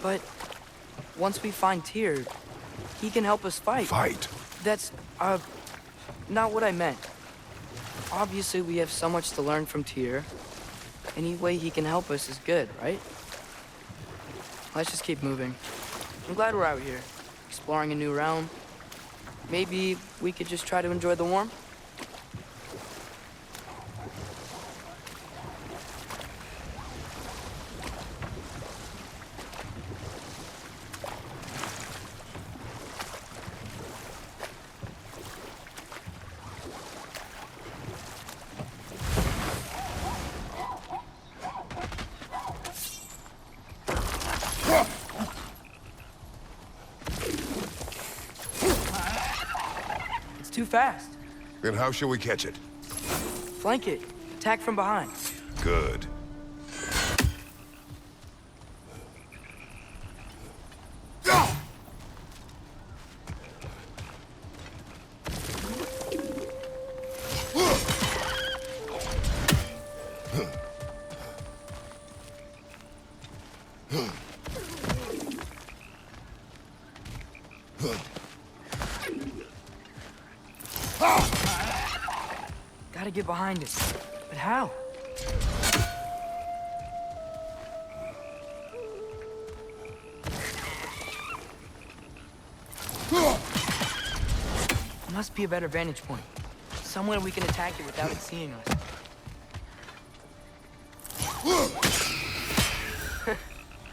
But once we find Tyr, he can help us fight. Fight? That's, not what I meant. Obviously, we have so much to learn from Tyr. Any way he can help us is good, right? Let's just keep moving. I'm glad we're out here, exploring a new realm. Maybe we could just try to enjoy the warmth? Too fast. Then how shall we catch it? Flank it. Attack from behind. Good. Gotta get behind it. But how? Must be a better vantage point. Somewhere we can attack it without it seeing us.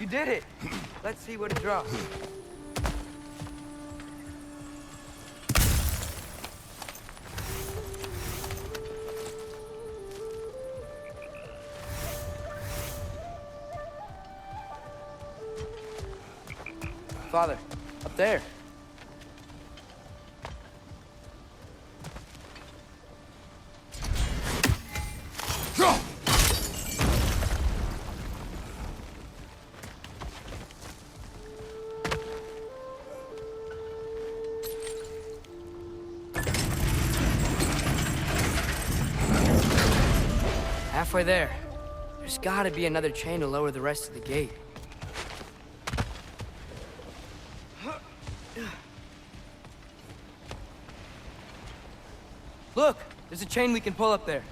You did it! Let's see what it drops. Father, up there. Halfway there. There's gotta be another chain to lower the rest of the gate. Look! There's a chain we can pull up there.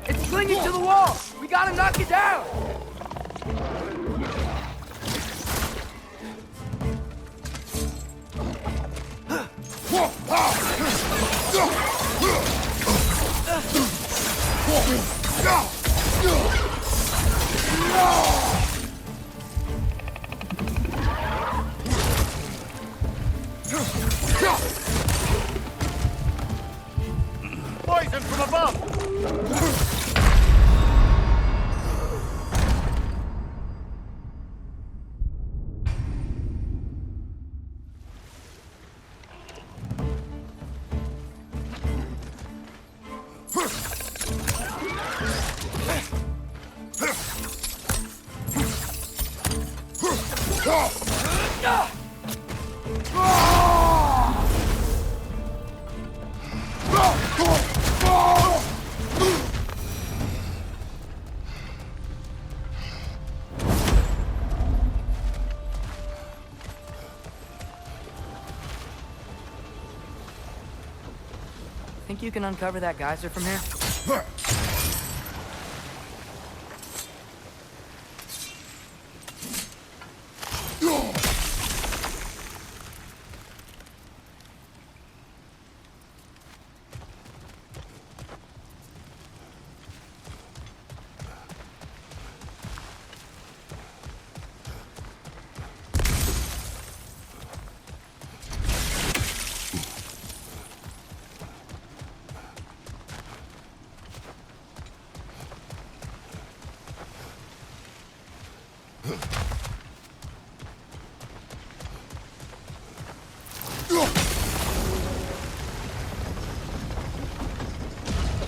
It's clinging to the wall! We gotta knock it down! Poison from above! Think you can uncover that geyser from here?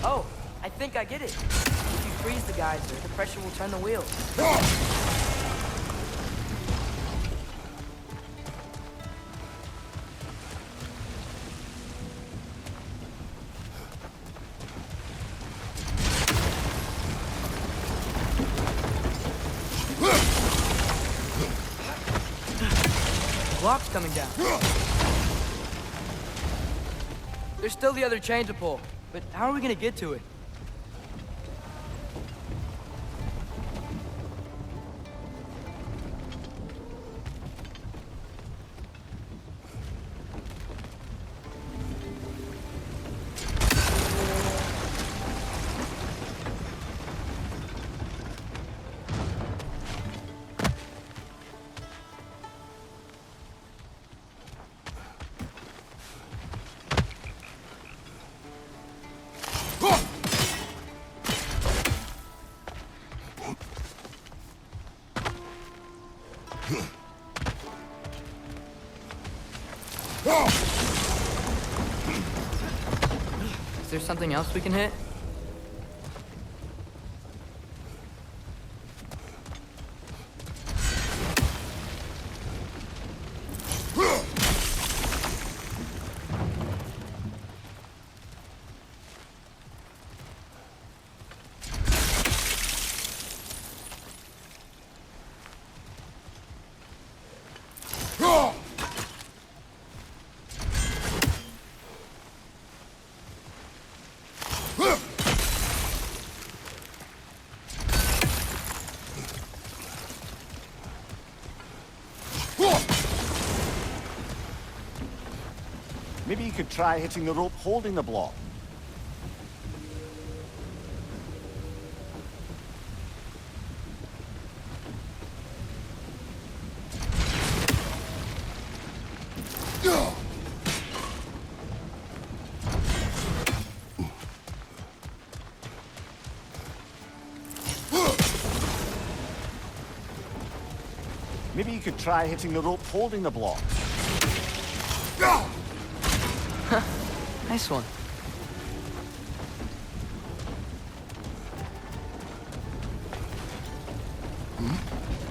Oh, I think I get it. If you freeze the geyser, the pressure will turn the wheels. Block's coming down. There's still the other chain to pull, but how are we gonna get to it? Is there something else we can hit? Maybe you could try hitting the rope holding the block. Maybe you could try hitting the rope holding the block. Nice one.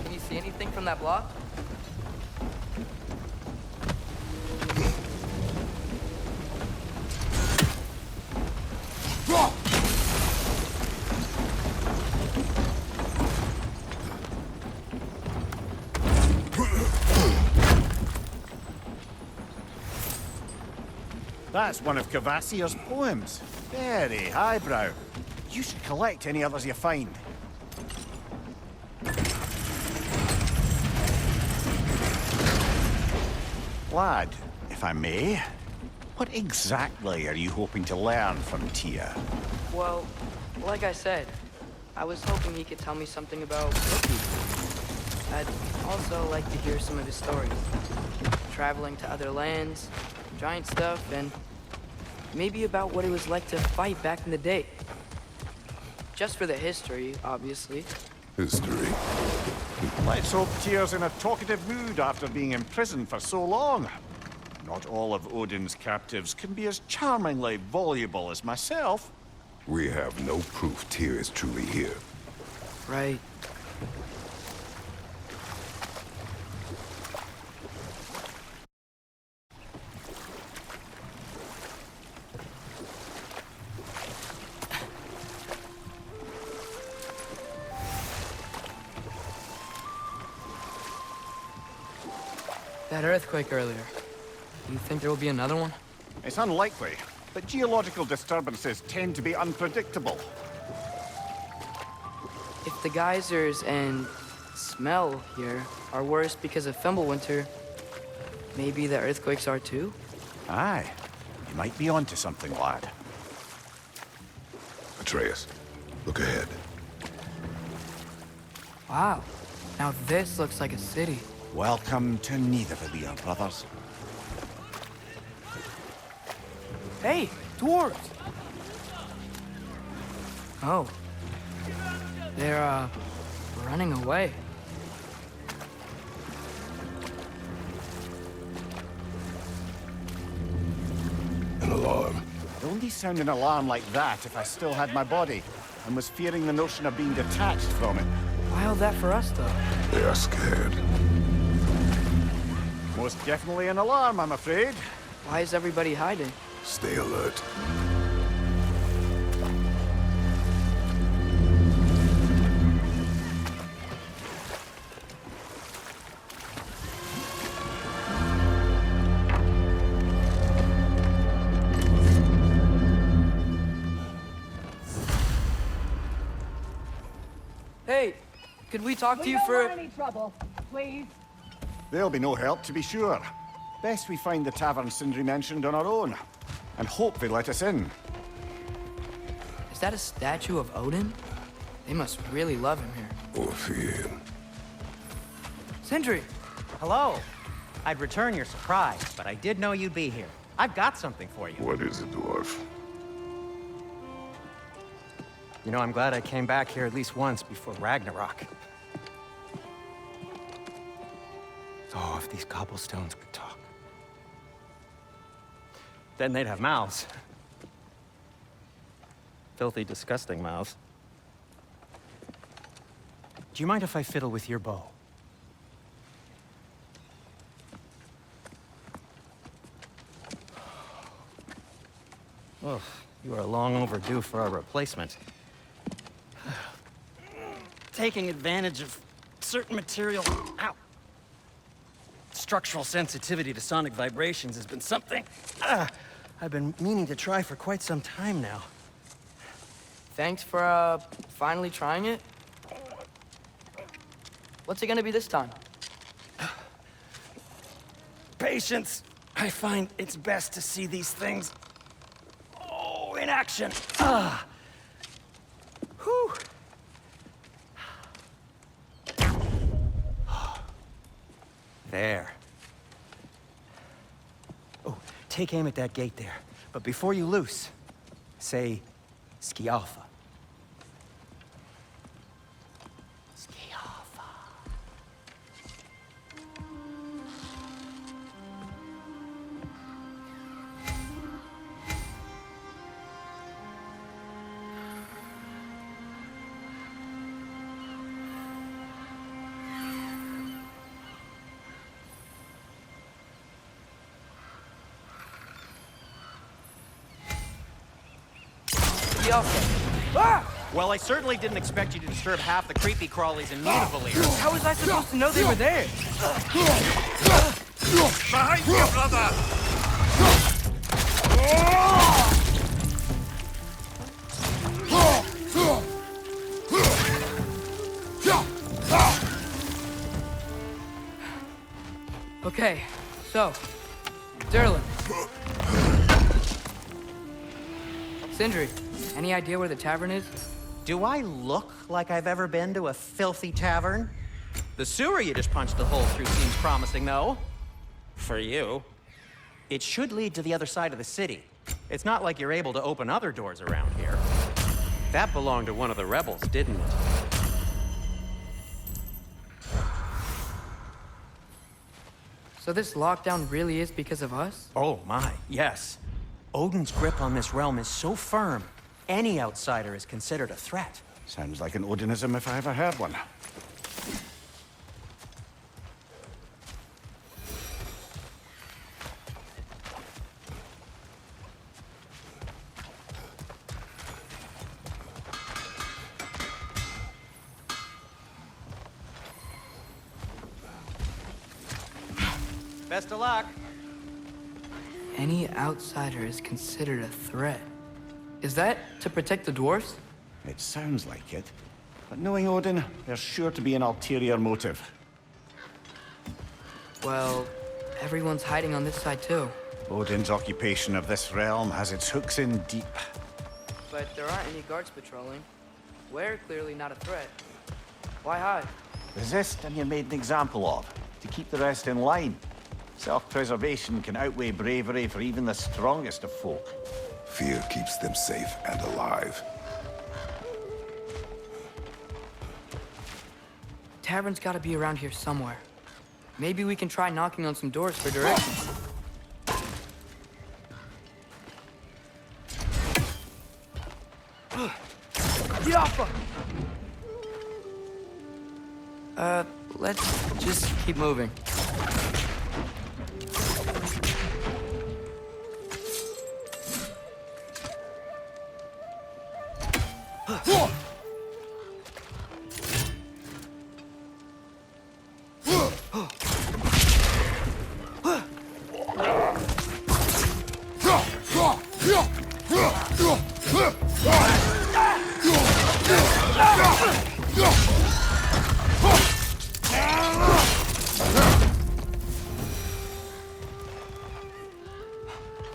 Can you see anything from that block? That's one of Cavassier's poems. Very highbrow. You should collect any others you find. Lad, if I may, what exactly are you hoping to learn from Tia? Well, like I said, I was hoping he could tell me something about Rookie. I'd also like to hear some of his stories. Traveling to other lands, giant stuff, and maybe about what it was like to fight back in the day. Just for the history, obviously. History. Let's hope Tyr's in a talkative mood after being imprisoned for so long. Not all of Odin's captives can be as charmingly voluble as myself. We have no proof Tyr is truly here. Right. That earthquake earlier. Do you think there will be another one? It's unlikely, but geological disturbances tend to be unpredictable. If the geysers and smell here are worse because of Fimbulwinter, maybe the earthquakes are too? Aye, you might be onto something, lad. Atreus, look ahead. Wow. Now this looks like a city. Welcome to Nidavellir, brothers. Hey, dwarves! Oh. They're, running away. wouldn't sound an alarm like that if I still had my body and was fearing the notion of being detached from it. Why all that for us, though? They are scared. Most definitely an alarm, I'm afraid. Why is everybody hiding? Stay alert. Hey, could we talk to you We for... don't want any trouble, please. There'll be no help, to be sure. Best we find the tavern Sindri mentioned on our own, and hope they let us in. Is that a statue of Odin? They must really love him here. Or fear. Sindri! Hello. I'd return your surprise, but I did know you'd be here. I've got something for you. What is it, dwarf? You know, I'm glad I came back here at least once before Ragnarok. Oh, if these cobblestones could talk. Then they'd have mouths. Filthy, disgusting mouths. Do you mind if I fiddle with your bow? Oh, you are long overdue for a replacement. Taking advantage of certain material... Ow! Structural sensitivity to sonic vibrations has been something I've been meaning to try for quite some time now. Thanks for, finally trying it. What's it gonna be this time? Patience. I find it's best to see these things... in action. Whew. There. Oh, take aim at that gate there. But before you loose, say, Skialfa. Skialfa. Ah! Well, I certainly didn't expect you to disturb half the creepy crawlies in Nidavellir. How was I supposed to know they were there? Behind you, brother! Okay, so, Durlin. Sindri, any idea where the tavern is? Do I look like I've ever been to a filthy tavern? The sewer you just punched a hole through seems promising, though. For you. It should lead to the other side of the city. It's not like you're able to open other doors around here. That belonged to one of the rebels, didn't it? So this lockdown really is because of us? Oh my, yes. Odin's grip on this realm is so firm, any outsider is considered a threat. Sounds like an Odinism if I ever heard one. Best of luck. Any outsider is considered a threat. Is that to protect the dwarves? It sounds like it. But knowing Odin, there's sure to be an ulterior motive. Well, everyone's hiding on this side too. Odin's occupation of this realm has its hooks in deep. But there aren't any guards patrolling. We're clearly not a threat. Why hide? Resist and you're made an example of, to keep the rest in line. Self-preservation can outweigh bravery for even the strongest of folk. Fear keeps them safe and alive. Tavern's gotta be around here somewhere. Maybe we can try knocking on some doors for directions. Let's just keep moving.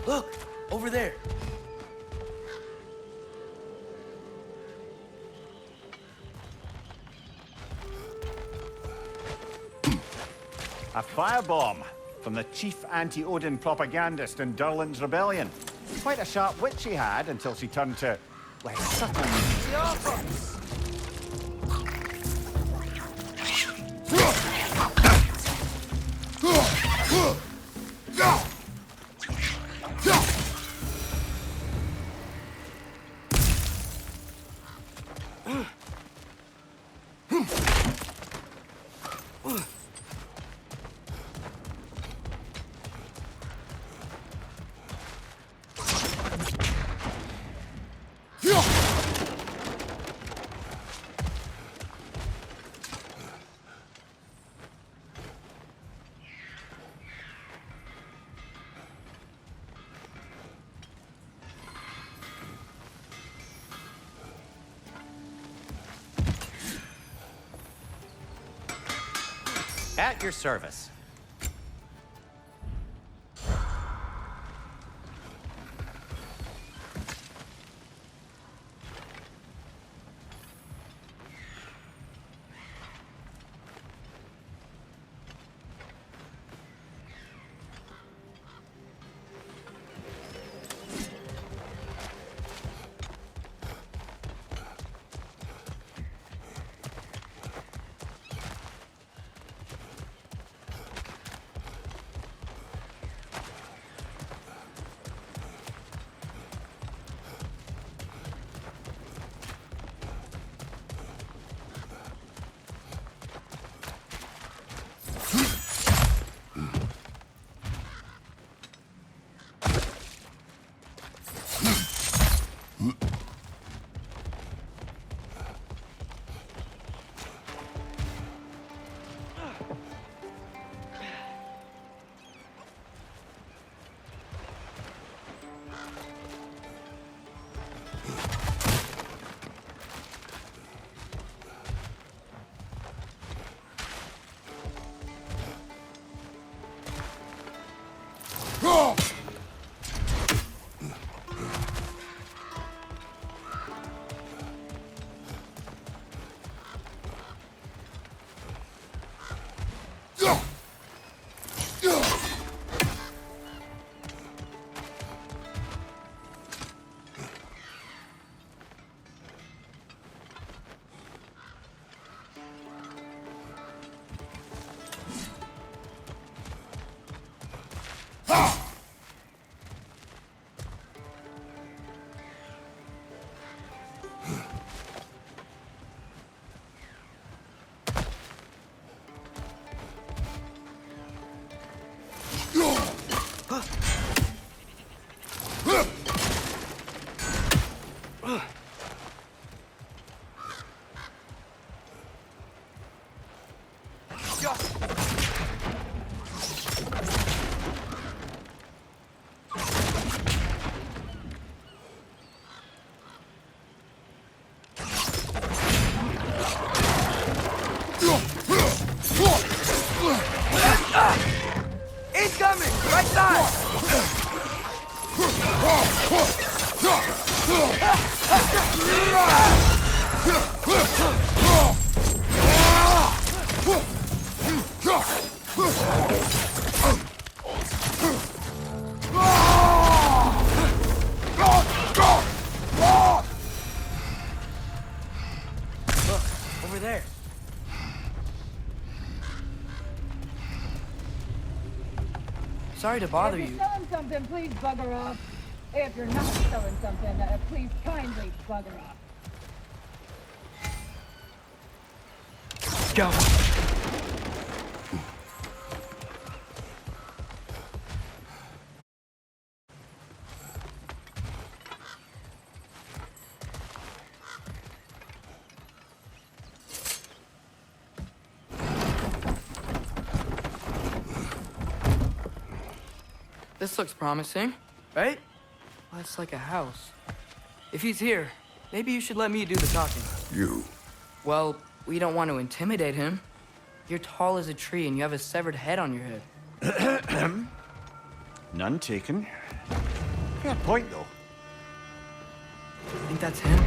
Look, over there. A firebomb from the chief anti-Odin propagandist in Durlin's rebellion. Quite a sharp wit she had until she turned to, well, subtle. At your service. Incoming! Right side! Look, over there. Sorry to bother If you. you're selling something, please bugger off. If you're not selling something, please kindly bugger off. Let's go. This looks promising, right? Well, it's like a house. If he's here, maybe you should let me do the talking. You. Well, we don't want to intimidate him. You're tall as a tree and you have a severed head on your head. None taken. Fair point, though. Think that's him?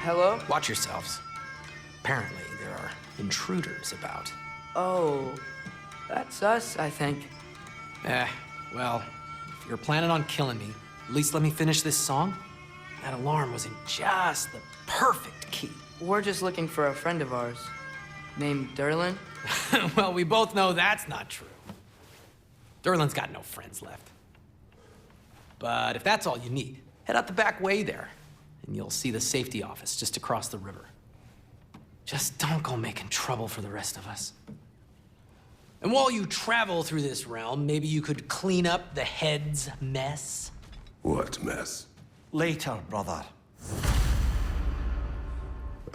Hello? Watch yourselves. Apparently, there are intruders about. Oh, that's us, I think. Well, if you're planning on killing me, at least let me finish this song. That alarm was in just the perfect key. We're just looking for a friend of ours named Durlin. Well, we both know that's not true. Durlin's got no friends left. But if that's all you need, head out the back way there, and you'll see the safety office just across the river. Just don't go making trouble for the rest of us. And while you travel through this realm, maybe you could clean up the head's mess. What mess? Later, brother.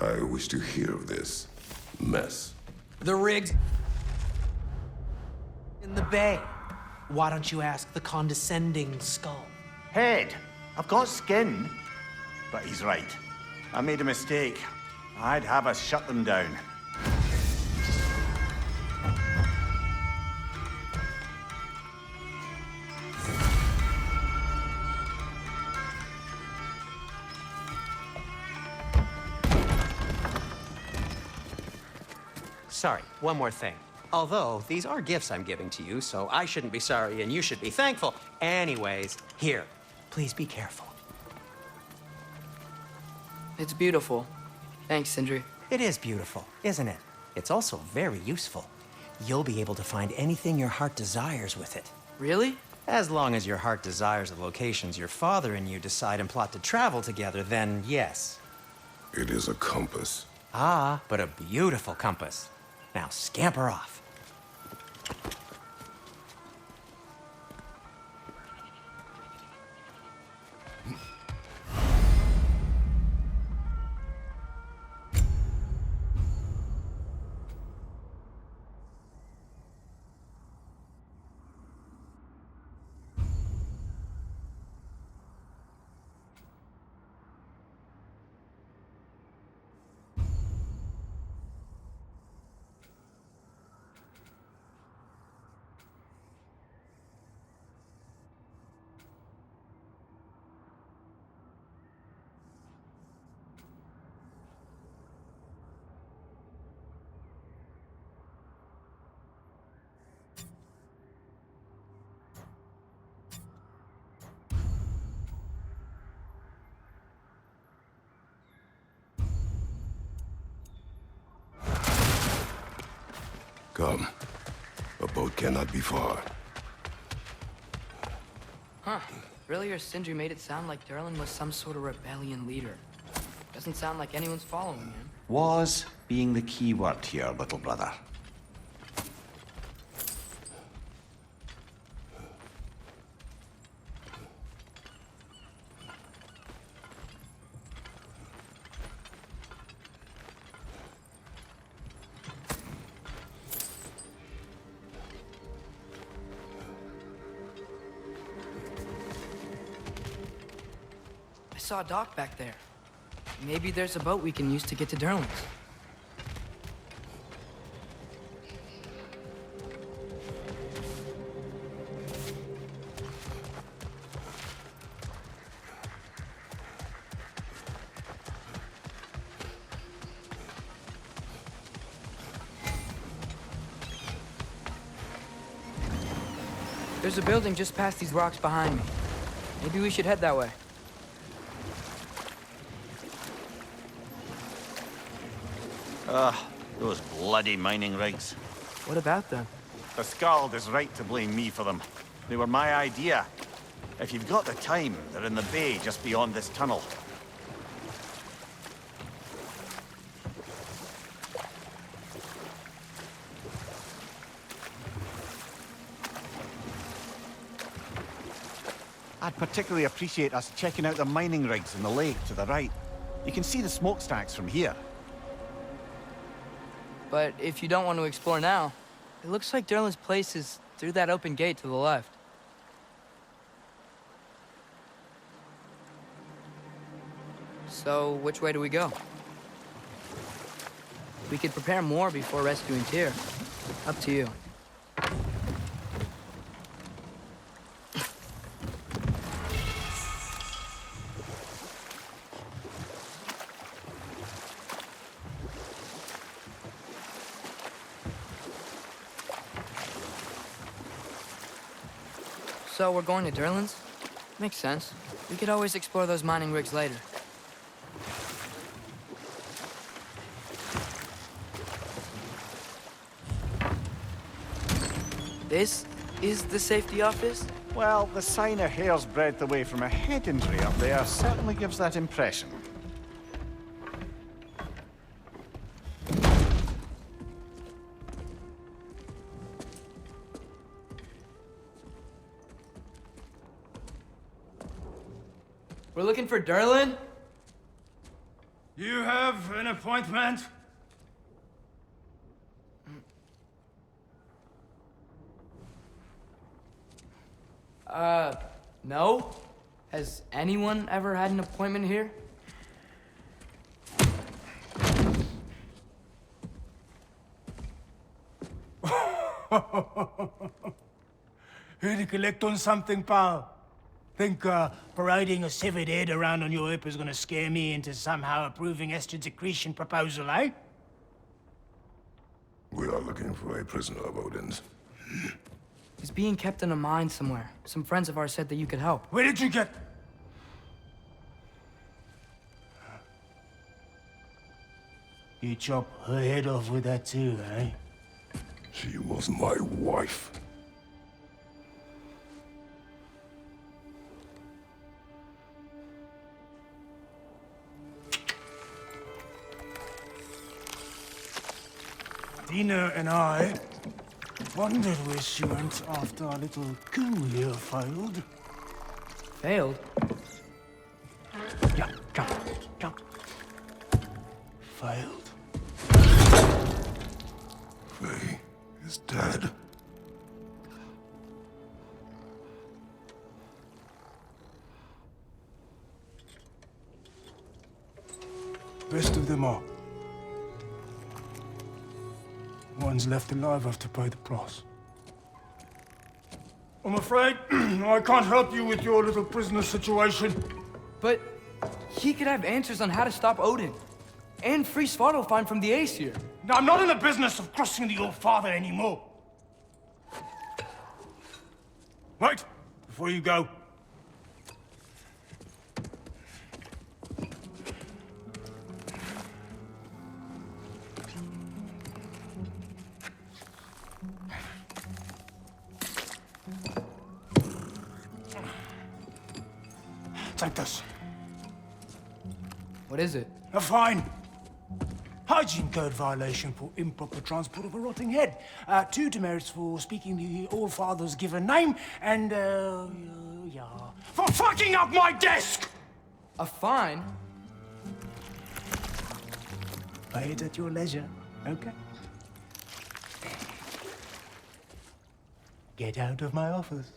I wish to hear of this mess. The rig's in the bay. Why don't you ask the condescending skull? Head. I've got skin. But he's right. I made a mistake. I'd have us shut them down. Sorry, one more thing. Although, these are gifts I'm giving to you, so I shouldn't be sorry and you should be thankful. Anyways, here, please be careful. It's beautiful. Thanks, Sindri. It is beautiful, isn't it? It's also very useful. You'll be able to find anything your heart desires with it. Really? As long as your heart desires the locations your father and you decide and plot to travel together, then yes. It is a compass. Ah, but a beautiful compass. Now scamper off. Come. A boat cannot be far. Huh. Really, or Sindri made it sound like Durlin was some sort of rebellion leader. Doesn't sound like anyone's following him. Was being the key word here, little brother. I saw a dock back there. Maybe there's a boat we can use to get to Durlin's. There's a building just past these rocks behind me. Maybe we should head that way. Those bloody mining rigs. What about them? The Skald is right to blame me for them. They were my idea. If you've got the time, they're in the bay just beyond this tunnel. I'd particularly appreciate us checking out the mining rigs in the lake to the right. You can see the smokestacks from here. But if you don't want to explore now, it looks like Durlin's place is through that open gate to the left. So, which way do we go? We could prepare more before rescuing Tyr. Up to you. So we're going to Durlin's? Makes sense. We could always explore those mining rigs later. This is the safety office? Well, the sign a hair's breadth away from a head injury up there certainly gives that impression. We're looking for Durlin? You have an appointment? No? Has anyone ever had an appointment here? Here to collect on something, pal? Think parading a severed head around on your hip is gonna scare me into somehow approving Estrid's accretion proposal, eh? We are looking for a prisoner of Odin's. He's being kept in a mine somewhere. Some friends of ours said that you could help. Where did you get... You chop her head off with that too, eh? She was my wife. Dina and I wondered where she went after our little coup here failed. Failed? Yeah, jump. Failed. Faye is dead. Best of them all. One's left alive have to pay the price. I'm afraid I can't help you with your little prisoner situation. But he could have answers on how to stop Odin. And free Svartalfheim from the Aesir. Now, I'm not in the business of crossing the old father anymore. Wait, before you go. Take this. What is it? A fine. Hygiene code violation for improper transport of a rotting head. 2 demerits for speaking the All Father's given name, and, yeah, for fucking up my desk! A fine? Pay it at your leisure, okay? Get out of my office.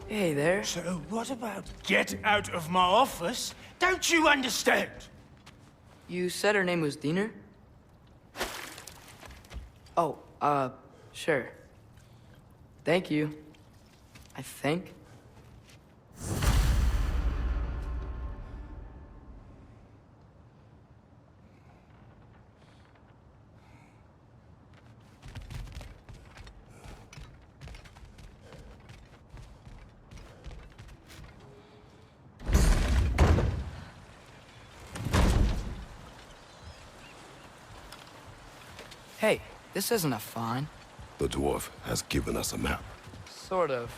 Hey there. So what about get out of my office? Don't you understand? You said her name was Diener? Oh, sure. Thank you. I think. Hey, this isn't a fine. The dwarf has given us a map. Sort of.